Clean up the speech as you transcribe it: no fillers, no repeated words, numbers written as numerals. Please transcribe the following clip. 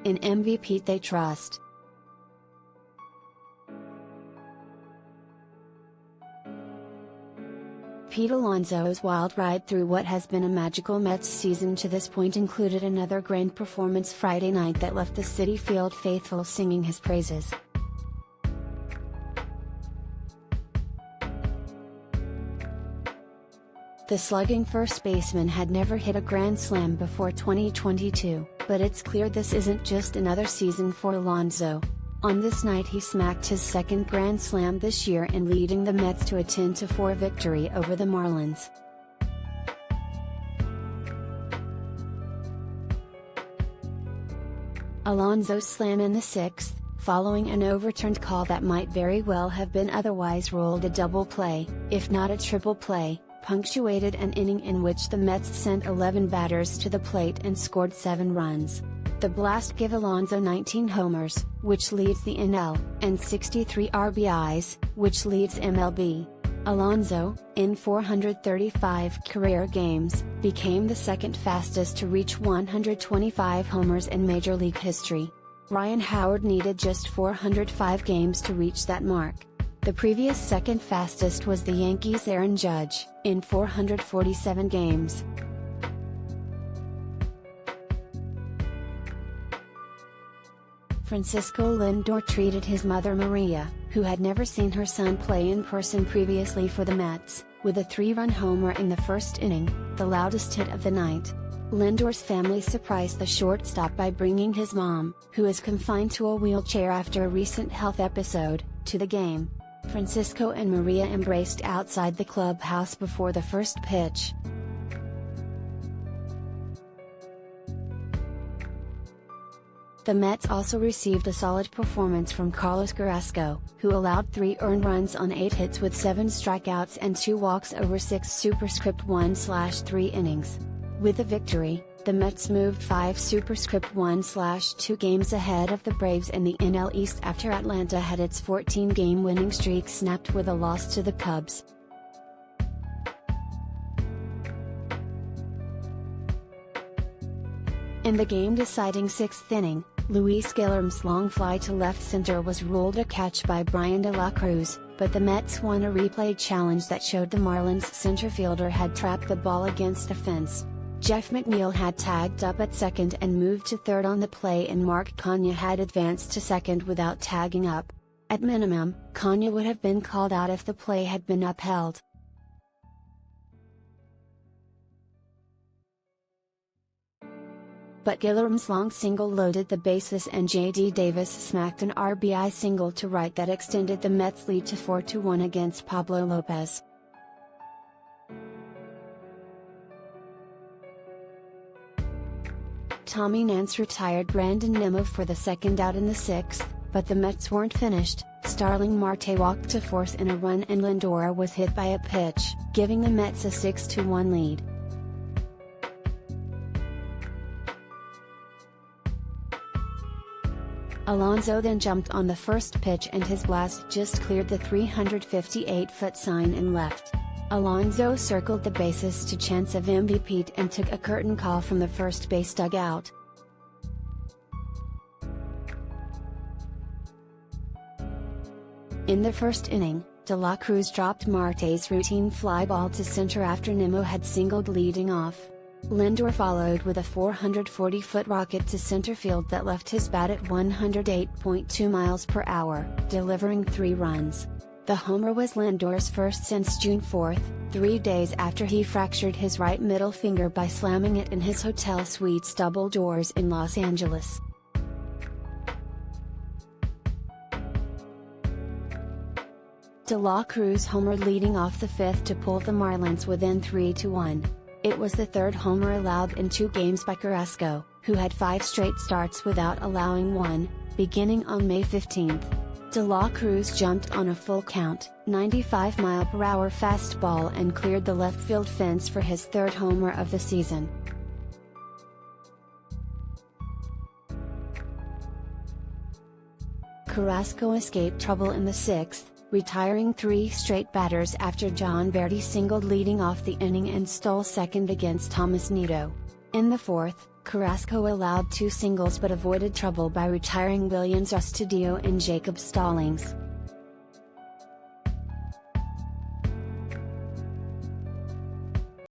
In MVP they trust. Pete Alonso's wild ride through what has been a magical Mets season to this point included another grand performance Friday night that left the Citi Field faithful singing his praises. The slugging first baseman had never hit a grand slam before 2022, but it's clear this isn't just another season for Alonso. On this night he smacked his second grand slam this year in leading the Mets to a 10-4 victory over the Marlins. Alonso's slam in the sixth, following an overturned call that might very well have been otherwise ruled a double play, if not a triple play, punctuated an inning in which the Mets sent 11 batters to the plate and scored 7 runs. The blast gave Alonso 19 homers, which leads the NL, and 63 RBIs, which leads MLB. Alonso, in 435 career games, became the second fastest to reach 125 homers in Major League history. Ryan Howard needed just 405 games to reach that mark. The previous second fastest was the Yankees' Aaron Judge, in 447 games. Francisco Lindor treated his mother Maria, who had never seen her son play in person previously for the Mets, with a 3-run homer in the first inning, the loudest hit of the night. Lindor's family surprised the shortstop by bringing his mom, who is confined to a wheelchair after a recent health episode, to the game. Francisco and Maria embraced outside the clubhouse before the first pitch. The Mets also received a solid performance from Carlos Carrasco, who allowed 3 earned runs on 8 hits with 7 strikeouts and 2 walks over 6 superscript 1/3 innings. With the victory, the Mets moved 5 superscript 1/2 games ahead of the Braves in the NL East after Atlanta had its 14-game winning streak snapped with a loss to the Cubs. In the game-deciding 6th inning, Luis Guillorme's long fly to left center was ruled a catch by Brian De La Cruz, but the Mets won a replay challenge that showed the Marlins center fielder had trapped the ball against a fence. Jeff McNeil had tagged up at second and moved to third on the play, and Mark Kanya had advanced to second without tagging up. At minimum, Kanya would have been called out if the play had been upheld. But Guillorme's long single loaded the bases and J.D. Davis smacked an RBI single to right that extended the Mets' lead to 4-1 against Pablo Lopez. Tommy Nance retired Brandon Nimmo for the second out in the 6th, but the Mets weren't finished. Starling Marte walked to force in a run and Lindor was hit by a pitch, giving the Mets a 6-1 lead. Alonso then jumped on the first pitch and his blast just cleared the 358-foot sign and left. Alonso circled the bases to chance of MVP and took a curtain call from the first base dugout. In the first inning, De La Cruz dropped Marte's routine fly ball to center after Nimmo had singled leading off. Lindor followed with a 440-foot rocket to center field that left his bat at 108.2 miles per hour, delivering 3 runs. The homer was Lindor's first since June 4, 3 days after he fractured his right middle finger by slamming it in his hotel suite's double doors in Los Angeles. De La Cruz homered leading off the 5th to pull the Marlins within 3-1. It was the 3rd homer allowed in 2 games by Carrasco, who had 5 straight starts without allowing one, beginning on May 15. De La Cruz jumped on a full count, 95-mile-per-hour fastball and cleared the left field fence for his 3rd homer of the season. Carrasco escaped trouble in the 6th, retiring 3 straight batters after John Verdi singled leading off the inning and stole second against Thomas Nido. In the fourth, Carrasco allowed 2 singles but avoided trouble by retiring Willians Astudillo and Jacob Stallings.